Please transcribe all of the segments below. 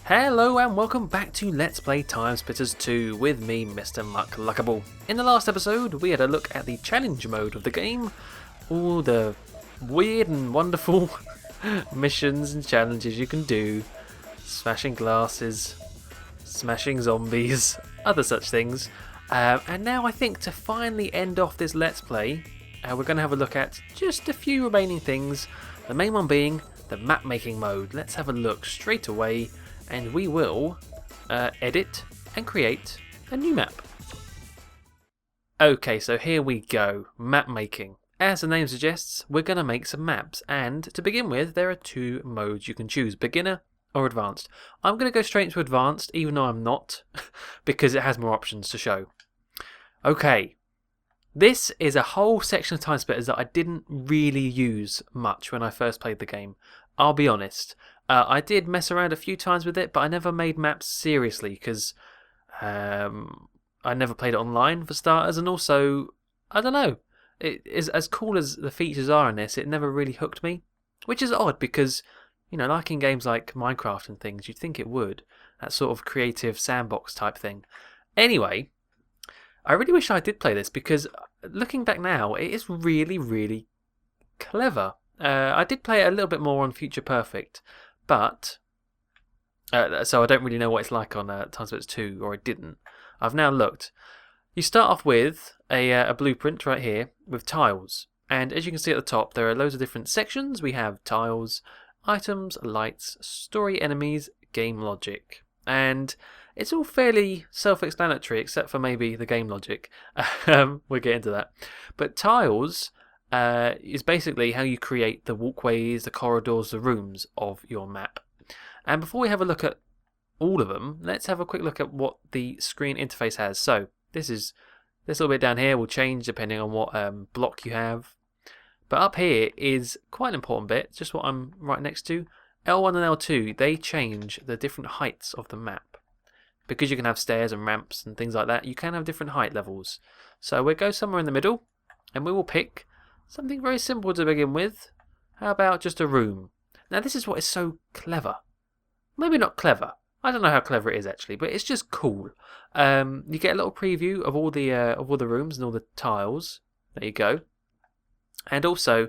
Hello and welcome back to Let's Play TimeSplitters 2 with me, Mr. Muckluckable. In the last episode, we had a look at the challenge mode of the game, all the weird and wonderful missions and challenges you can do, smashing glasses, smashing zombies, other such things. And now I think to finally end off this Let's Play, we're going to have a look at just a few remaining things, the main one being the map making mode. Let's have a look straight away. And we will edit and create a new map. Okay, so here we go, map making. As the name suggests, we're going to make some maps, and to begin with, there are two modes you can choose, beginner or advanced. I'm going to go straight into advanced, even though I'm not, because it has more options to show. Okay, this is a whole section of TimeSplitters that I didn't really use much when I first played the game. I'll be honest. I did mess around a few times with it, but I never made maps seriously because I never played it online for starters, and also, I don't know, it is as cool as the features are in this, it never really hooked me, which is odd because, you know, like in games like Minecraft and things, you'd think it would, that sort of creative sandbox type thing. Anyway, I really wish I did play this because looking back now, it is really, really clever. I did play it a little bit more on Future Perfect, but so I don't really know what it's like on TimeSplitters 2, or I didn't. I've now looked. You start off with a blueprint right here with tiles, and as you can see at the top, there are loads of different sections. We have tiles, items, lights, story, enemies, game logic, and it's all fairly self-explanatory except for maybe the game logic. We'll get into that. But tiles is basically how you create the walkways, the corridors, the rooms of your map. And before we have a look at all of them, let's have a quick look at what the screen interface has. So this little bit down here will change depending on what block you have. But up here is quite an important bit, just what I'm right next to. L1 and L2, they change the different heights of the map. Because you can have stairs and ramps and things like that, you can have different height levels. So we'll go somewhere in the middle, and we will pick something very simple to begin with. How about just a room? Now this is what is so clever. Maybe not clever. I don't know how clever it is actually, but it's just cool. You get a little preview of all the rooms and all the tiles. There you go. And also,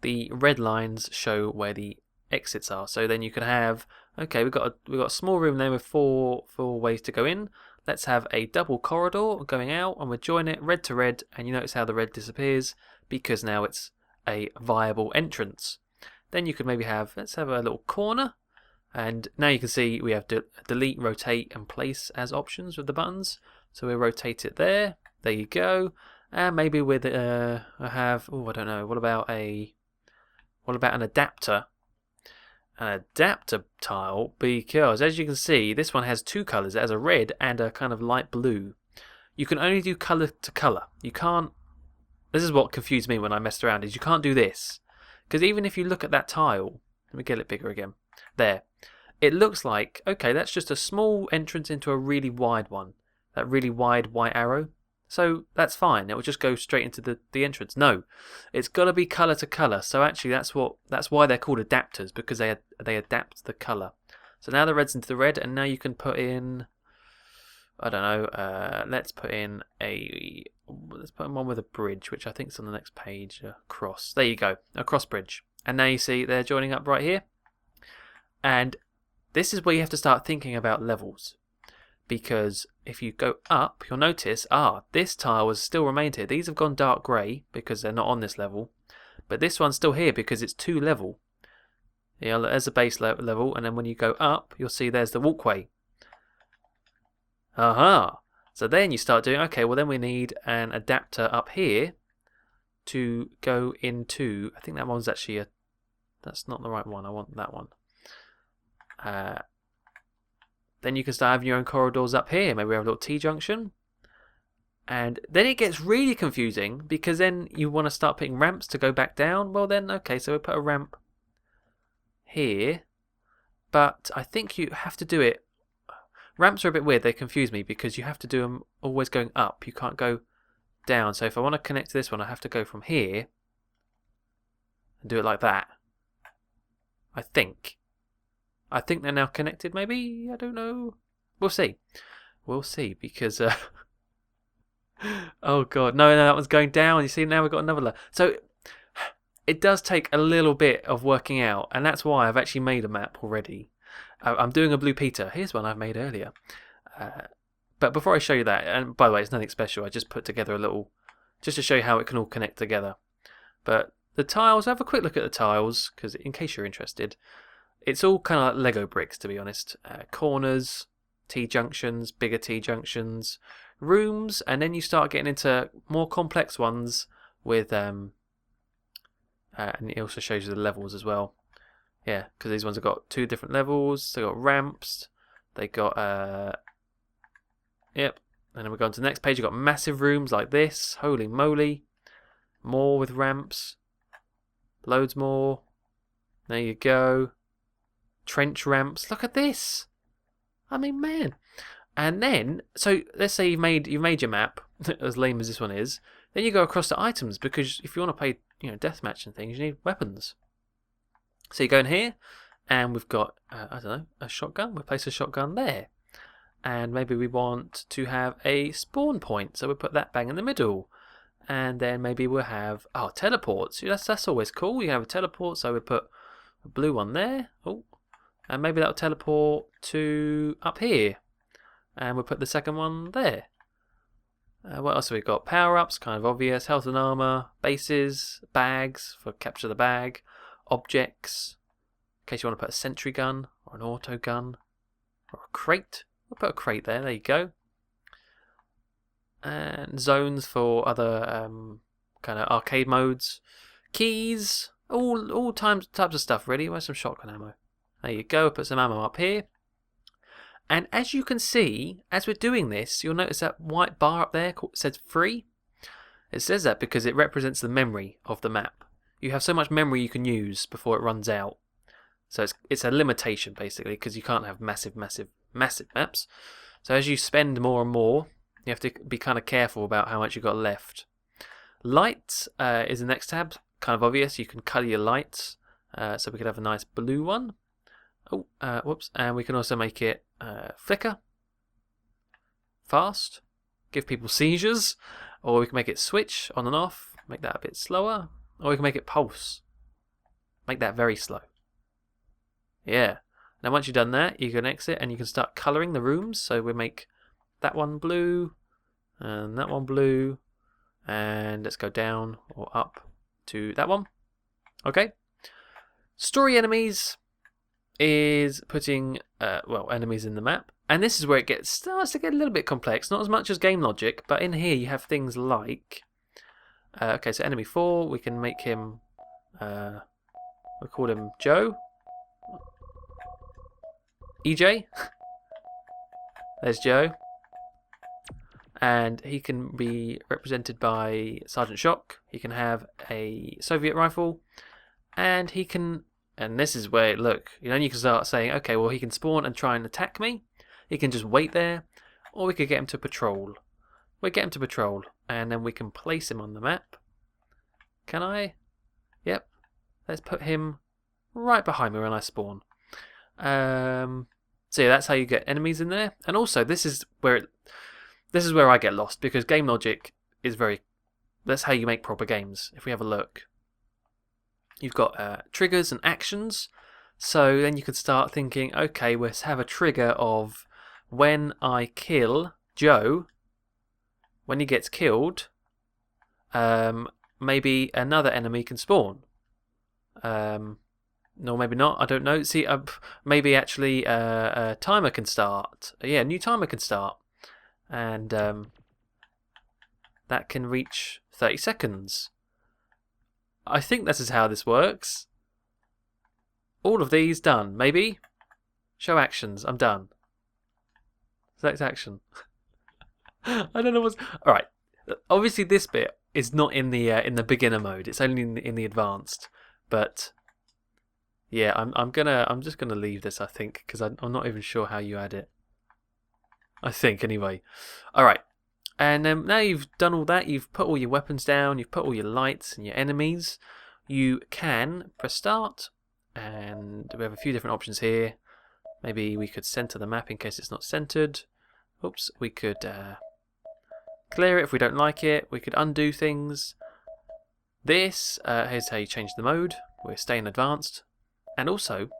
the red lines show where the exits are. So then you can have, okay, we've got a small room there with four ways to go in. Let's have a double corridor going out, and we'll join it red to red. And you notice how the red disappears because now it's a viable entrance. Then you could maybe have, let's have a little corner, and now you can see we have delete, rotate, and place as options with the buttons. So we'll rotate it there. There you go. And maybe with I have, I don't know. What about an adapter? An adapter tile, because as you can see, this one has two colours. It has a red and a kind of light blue. You can only do colour to colour. You can't. This is what confused me when I messed around, is you can't do this. Because even if you look at that tile, let me get it bigger again. There. It looks like, okay, that's just a small entrance into a really wide one. That really wide white arrow. So that's fine. It will just go straight into the entrance. No. It's got to be colour to colour. So actually that's why they're called adapters, because they adapt the colour. So now the red's into the red, and now you can put in, I don't know, let's put in one with a bridge, which I think is on the next page. Cross. There you go. A cross bridge. And now you see they're joining up right here. And this is where you have to start thinking about levels. Because if you go up, you'll notice, this tile has still remained here. These have gone dark grey because they're not on this level. But this one's still here because it's 2 level. Yeah, there's a base level, and then when you go up, you'll see there's the walkway. Aha! So then you start doing, okay, well then we need an adapter up here to go into, I think that one's actually that's not the right one, I want that one. Then you can start having your own corridors up here. Maybe we have a little T-junction. And then it gets really confusing because then you want to start putting ramps to go back down. Well then, okay, so we put a ramp here. But I think you have to do it. Ramps are a bit weird. They confuse me because you have to do them always going up. You can't go down. So if I want to connect to this one, I have to go from here and do it like that. I think. I think they're now connected, maybe? I don't know. We'll see. We'll see, because... oh, God. No, that one's going down. You see, now we've got another layer. So, it does take a little bit of working out, and that's why I've actually made a map already. I'm doing a Blue Peter. Here's one I've made earlier. But before I show you that, and by the way, it's nothing special. I just put together a little... just to show you how it can all connect together. But the tiles, have a quick look at the tiles, because in case you're interested, it's all kind of like Lego bricks, to be honest. Corners, T-junctions, bigger T-junctions, rooms, and then you start getting into more complex ones with... and it also shows you the levels as well. Yeah, because these ones have got 2 different levels. They've got ramps. They got... yep. And then we go on to the next page. You've got massive rooms like this. Holy moly. More with ramps. Loads more. There you go. Trench ramps. Look at this. I mean, man. And then, so let's say you've made your map, as lame as this one is. Then you go across to items, because if you want to play, deathmatch and things, you need weapons. So you go in here, and we've got, I don't know, a shotgun. We'll place a shotgun there. And maybe we want to have a spawn point, so we'll put that bang in the middle. And then maybe we'll have, teleports. That's always cool. You have a teleport, so we'll put a blue one there. Oh, and maybe that'll teleport to up here. And we'll put the second one there. What else have we got? Power-ups, kind of obvious. Health and armor, bases, bags for capture the bag, objects, in case you want to put a sentry gun or an auto gun or a crate. We'll put a crate there. There you go. And zones for other kind of arcade modes, keys, all types of stuff. Really. Where's some shotgun ammo? There you go. Put some ammo up here. And as you can see, as we're doing this, you'll notice that white bar up there says free. It says that because it represents the memory of the map. You have so much memory you can use before it runs out. So it's a limitation, basically, because you can't have massive maps. So as you spend more and more, you have to be kind of careful about how much you've got left. Lights is the next tab. Kind of obvious. You can colour your lights. So we could have a nice blue one. Oh, whoops. And we can also make it flicker, fast, give people seizures, or we can make it switch on and off, make that a bit slower, or we can make it pulse, make that very slow. Yeah. Now once you've done that, you can exit and you can start colouring the rooms. So we make that one blue, and that one blue, and let's go down or up to that one. Okay. Story enemies is putting enemies in the map, and this is where it starts to get a little bit complex. Not as much as game logic, but in here you have things like okay, so enemy 4, we can make him we'll call him Joe, EJ. There's Joe, and he can be represented by Sergeant Shock. He can have a Soviet rifle, and he can... And this is where, look, you can start saying, okay, well, he can spawn and try and attack me. He can just wait there. Or we could get him to patrol. We'll get him to patrol. And then we can place him on the map. Can I? Yep. Let's put him right behind me when I spawn. So yeah, that's how you get enemies in there. And also, this is where I get lost. Because game logic is very... That's how you make proper games. If we have a look. You've got triggers and actions, so then you could start thinking, okay, let's have a trigger of when I kill Joe, when he gets killed, maybe another enemy can spawn. No, maybe not, I don't know. See, maybe actually a timer can start. Yeah, a new timer can start. And that can reach 30 seconds. I think this is how this works. All of these done. Maybe? Show actions. I'm done. Select action. I don't know what's... Alright. Obviously this bit is not in the beginner mode. It's only in the advanced. But yeah, I'm just gonna leave this, I think, because I'm not even sure how you add it. I think anyway. Alright. And now you've done all that, you've put all your weapons down, you've put all your lights and your enemies, you can press start, and we have a few different options here. Maybe we could center the map in case it's not centered. Oops, we could clear it if we don't like it. We could undo things. This, here's how you change the mode. We're staying advanced. And also,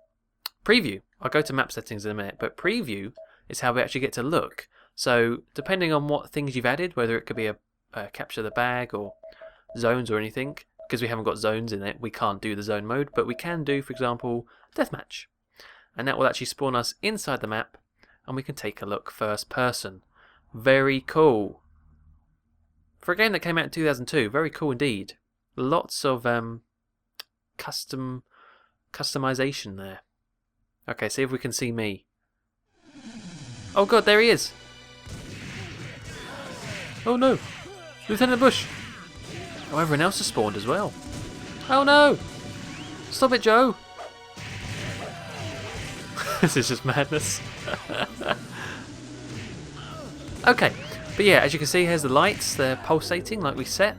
preview. I'll go to map settings in a minute, but preview is how we actually get to look. So, depending on what things you've added, whether it could be a capture the bag or zones or anything, because we haven't got zones in it, we can't do the zone mode, but we can do, for example, deathmatch. And that will actually spawn us inside the map, and we can take a look first person. Very cool. For a game that came out in 2002, very cool indeed. Lots of customization there. Okay, see if we can see me. Oh god, there he is! Oh no! Lieutenant Bush! Oh, everyone else has spawned as well. Oh no! Stop it, Joe! This is just madness. Okay, but yeah, as you can see, here's the lights. They're pulsating like we set.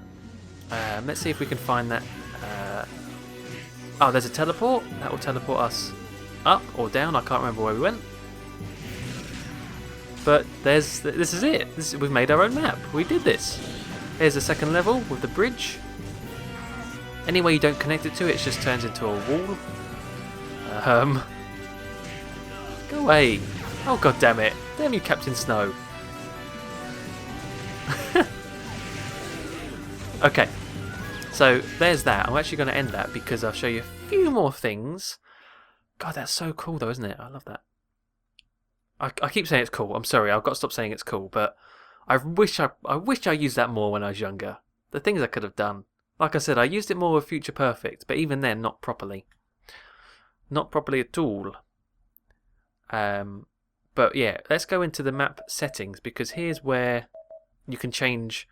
Let's see if we can find that. Oh, there's a teleport. That will teleport us up or down. I can't remember where we went. But this is it. We've made our own map. We did this. Here's the second level with the bridge. Any way you don't connect it to it, it just turns into a wall. Go away. Oh god damn it. Damn you, Captain Snow. Okay. So there's that. I'm actually going to end that because I'll show you a few more things. God, that's so cool though, isn't it? I love that. I keep saying it's cool. I'm sorry, I've got to stop saying it's cool, but I wish I used that more when I was younger. The things I could have done. Like I said, I used it more with Future Perfect, but even then, not properly. Not properly at all. But yeah, let's go into the map settings because here's where you can change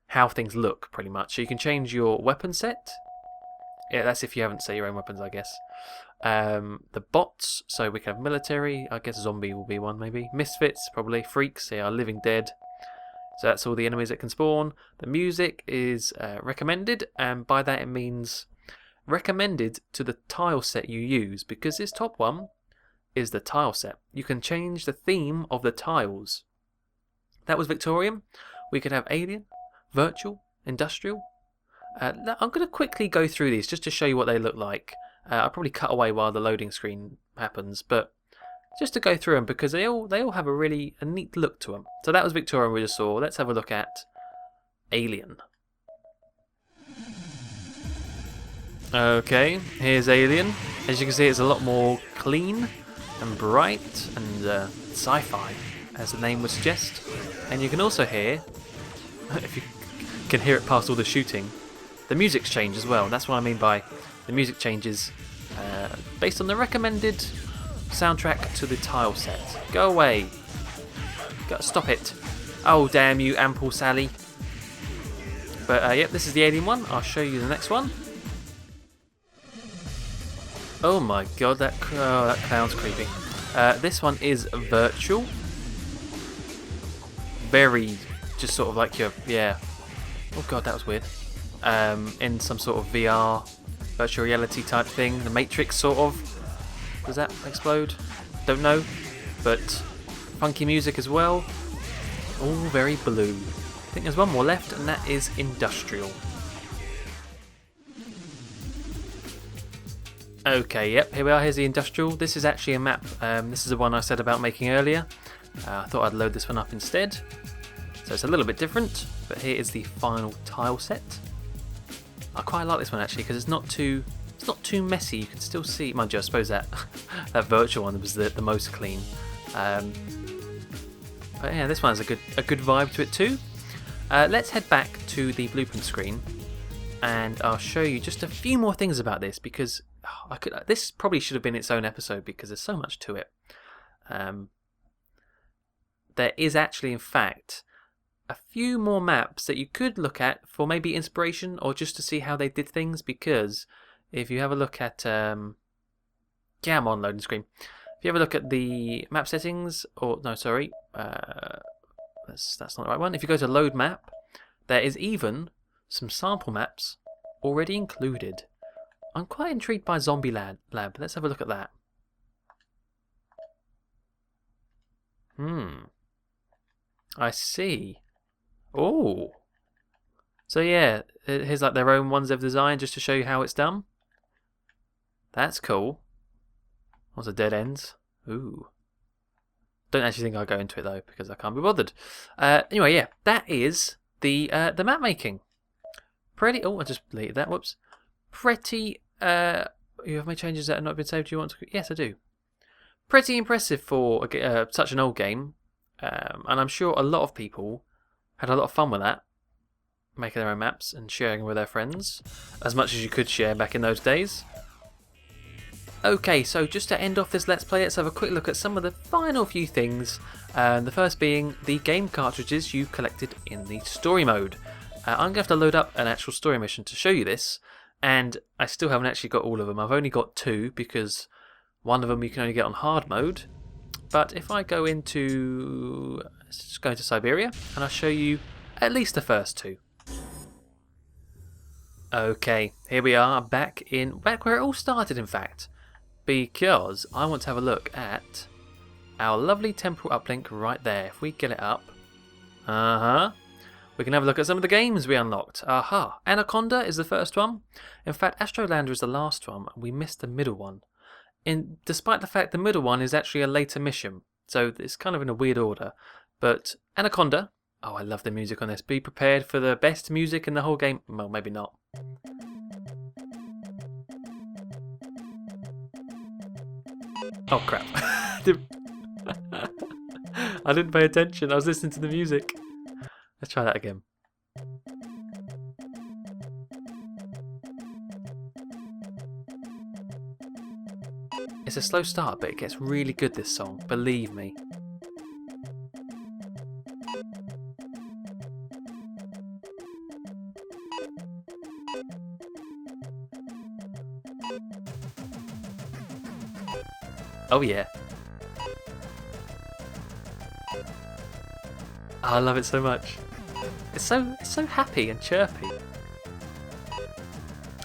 how things look, pretty much. So you can change your weapon set. Yeah, that's if you haven't set your own weapons, I guess. The bots, so we can have military, I guess zombie will be one maybe. Misfits, probably. Freaks, they are living dead. So that's all the enemies that can spawn. The music is recommended, and by that it means recommended to the tile set you use, because this top one is the tile set. You can change the theme of the tiles. That was Victorian. We could have alien, virtual, industrial. I'm going to quickly go through these just to show you what they look like. I'll probably cut away while the loading screen happens, but just to go through them because they all have a neat look to them. So that was Victorian we just saw. Let's have a look at Alien. Okay, here's Alien. As you can see, it's a lot more clean and bright and sci-fi, as the name would suggest. And you can also hear, if you can hear it past all the shooting, the music's changed as well. That's what I mean by the music changes based on the recommended soundtrack to the tile set. Go away. Stop it. Oh, damn you, Ample Sally. But yep, this is the Alien one. I'll show you the next one. Oh my god, that clown's creepy. This one is virtual. Very, just sort of like your, yeah. Oh god, that was weird. In some sort of VR, virtual reality type thing. The Matrix sort of. Does that explode? Don't know. But funky music as well. All very blue. I think there's one more left, and that is industrial. Okay, yep, here we are. Here's the industrial. This is actually a map. This is the one I said about making earlier. I thought I'd load this one up instead. So it's a little bit different, but here is the final tile set. I quite like this one actually because it's not too messy. You can still see. Mind you, I suppose that that virtual one was the most clean. But yeah, this one has a good vibe to it too. Let's head back to the blueprint screen, and I'll show you just a few more things about this because this probably should have been its own episode because there's so much to it. There is actually, in fact, a few more maps that you could look at for maybe inspiration or just to see how they did things, because if you have a look at I'm on loading screen. If you have a look at the map settings, or no, sorry, that's not the right one. If you go to load map, there is even some sample maps already included. I'm quite intrigued by Zombie Lab. Let's have a look at that. I see. Oh. So yeah, here's like their own ones they've designed just to show you how it's done. That's cool. What's the dead ends? Ooh. Don't actually think I'll go into it though because I can't be bothered. Anyway, yeah, that is the map making. Pretty. Oh, I just deleted that. Whoops. Pretty. You have many changes that have not been saved. Do you want to? Yes, I do. Pretty impressive for such an old game, and I'm sure a lot of people had a lot of fun with that, making their own maps and sharing with their friends, as much as you could share back in those days. Okay, so just to end off this Let's Play, let's have a quick look at some of the final few things. The first being the game cartridges you collected in the story mode. I'm going to have to load up an actual story mission to show you this, and I still haven't actually got all of them. I've only got 2 because one of them you can only get on hard mode. But if I go into, let's just go into Siberia, and I'll show you at least the first 2. Okay, here we are, back where it all started, in fact. Because I want to have a look at our lovely temporal uplink right there. If we get it up, we can have a look at some of the games we unlocked. Aha, Anaconda is the first one. In fact, Astrolander is the last one. We missed the middle one. Despite the fact the middle one is actually a later mission, so it's kind of in a weird order. But Anaconda, oh, I love the music on this. Be prepared for the best music in the whole game. Well, maybe not. Oh crap. I didn't pay attention, I was listening to the music. Let's try that again. It's a slow start, but it gets really good, this song, believe me. Oh yeah. Oh, I love it so much. It's so happy and chirpy.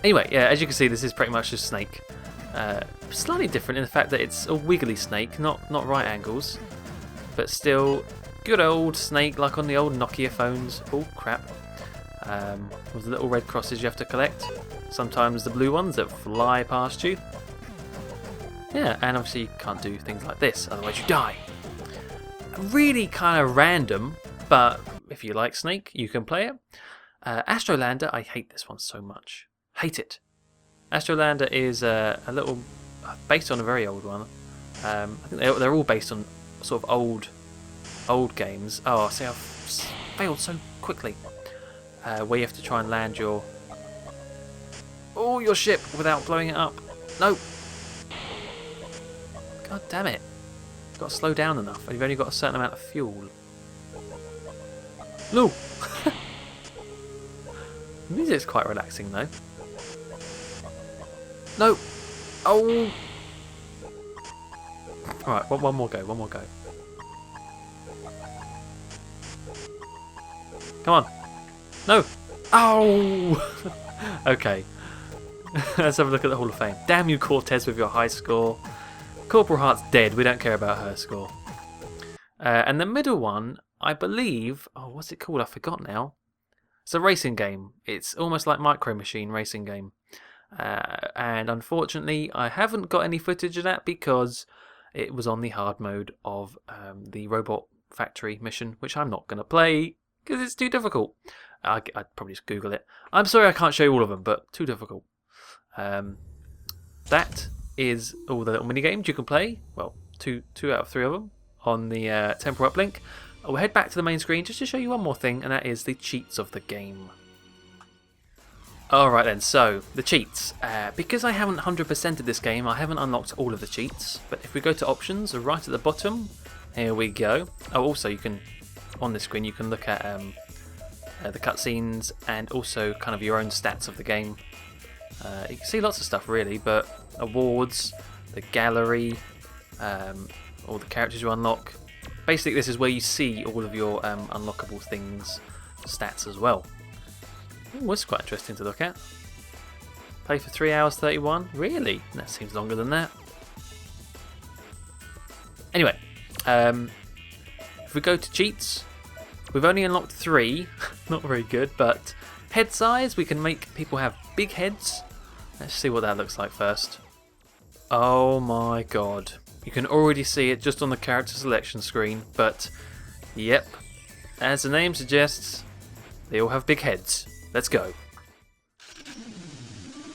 Anyway, yeah, as you can see, this is pretty much just Snake. Slightly different in the fact that it's a wiggly Snake, not right angles, but still good old Snake like on the old Nokia phones. Oh crap! With the little red crosses you have to collect. Sometimes the blue ones that fly past you. Yeah, and obviously you can't do things like this, otherwise you die. Really kind of random, but if you like Snake, you can play it. Astrolander, I hate this one so much. Hate it. Astrolander is a little based on a very old one. I think they're all based on sort of old games. Oh, see, I've failed so quickly. Where you have to try and land your ship without blowing it up. No. God damn it. You've got to slow down enough, and you've only got a certain amount of fuel. No! The music's quite relaxing though. No! Oh! Alright, one more go, one more go. Come on! No! Oh! Okay. Let's have a look at the Hall of Fame. Damn you, Cortez, with your high score. Corporal Hart's dead, we don't care about her score. And the middle one, I believe... Oh, what's it called? I forgot now. It's a racing game. It's almost like Micro Machine racing game. And unfortunately, I haven't got any footage of that because it was on the hard mode of the Robot Factory mission, which I'm not going to play because it's too difficult. I'd probably just Google it. I'm sorry I can't show you all of them, but too difficult. That is all the little mini games you can play. Well, two out of 3 of them on the temporal uplink. We'll head back to the main screen just to show you one more thing, and that is the cheats of the game. Alright then, so the cheats. Because I haven't 100%ed this game, I haven't unlocked all of the cheats. But if we go to options, right at the bottom, here we go. Oh, also you can, on this screen, you can look at the cutscenes and also kind of your own stats of the game. You can see lots of stuff really, but awards, the gallery, all the characters you unlock. Basically, this is where you see all of your unlockable things, stats as well. Ooh, that's quite interesting to look at. Play for 3 hours 31? Really? That seems longer than that. Anyway, If we go to cheats, we've only unlocked 3, not very good, but head size, we can make people have big heads. Let's see what that looks like first. Oh my god. You can already see it just on the character selection screen, but yep, as the name suggests, they all have big heads. Let's go.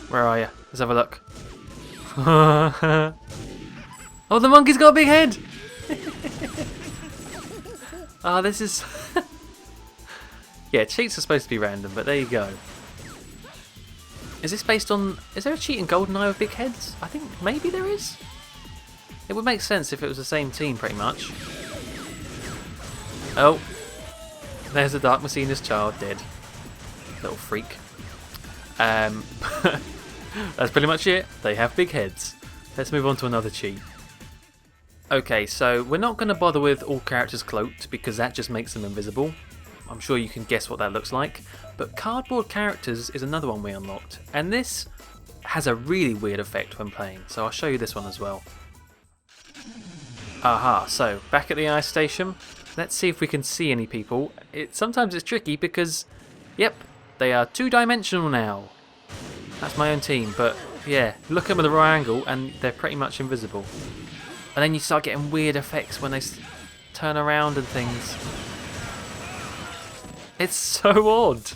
Where are you? Let's have a look. Oh, the monkey's got a big head! Oh, this is... Yeah, cheats are supposed to be random, but there you go. Is this based on... Is there a cheat in GoldenEye with big heads? I think maybe there is? It would make sense if it was the same team, pretty much. Oh. There's the Dark Messina's child dead. Little freak. That's pretty much it. They have big heads. Let's move on to another cheat. Okay, so we're not going to bother with all characters cloaked because that just makes them invisible. I'm sure you can guess what that looks like. But cardboard characters is another one we unlocked. And this has a really weird effect when playing. So I'll show you this one as well. Aha, so back at the ice station. Let's see if we can see any people. Sometimes it's tricky because, yep, they are two-dimensional now. That's my own team, but yeah, look at them at the right angle and they're pretty much invisible. And then you start getting weird effects when they turn around and things. It's so odd.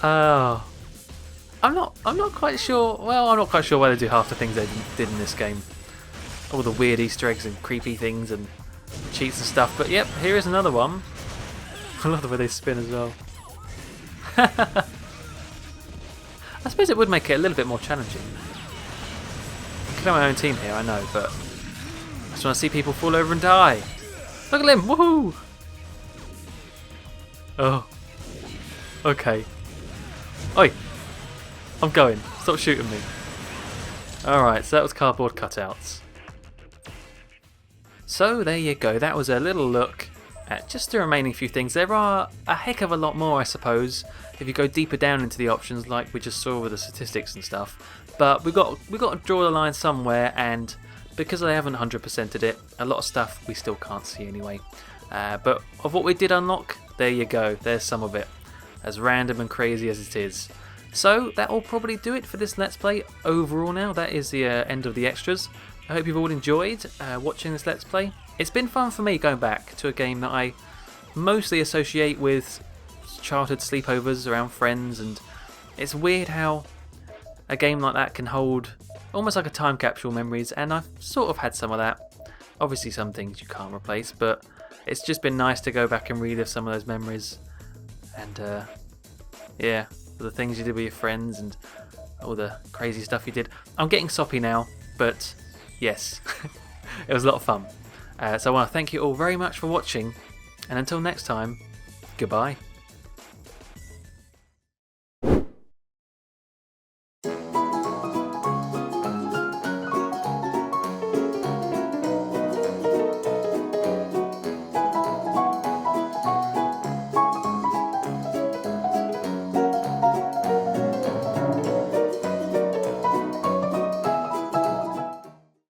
Oh, I'm not quite sure. Well, I'm not quite sure why they do half the things they did in this game. All the weird Easter eggs and creepy things and cheats and stuff. But yep, here is another one. I love the way they spin as well. I suppose it would make it a little bit more challenging. I could have my own team here, I know, but I just want to see people fall over and die. Look at him! Woohoo! Oh. Okay. Oi! I'm going. Stop shooting me. Alright, so that was cardboard cutouts. So there you go. That was a little look at just the remaining few things. There are a heck of a lot more, I suppose, if you go deeper down into the options like we just saw with the statistics and stuff. But we've got to draw the line somewhere, and because I haven't 100%ed it, a lot of stuff we still can't see anyway. But of what we did unlock, there you go, there's some of it. As random and crazy as it is. So that will probably do it for this Let's Play overall now. That is the end of the extras. I hope you've all enjoyed watching this Let's Play. It's been fun for me going back to a game that I mostly associate with childhood sleepovers around friends, and it's weird how a game like that can hold almost like a time capsule memories, and I've sort of had some of that. Obviously some things you can't replace, but it's just been nice to go back and relive some of those memories. And yeah, the things you did with your friends and all the crazy stuff you did. I'm getting soppy now, but yes, it was a lot of fun. So I want to thank you all very much for watching, and until next time, goodbye.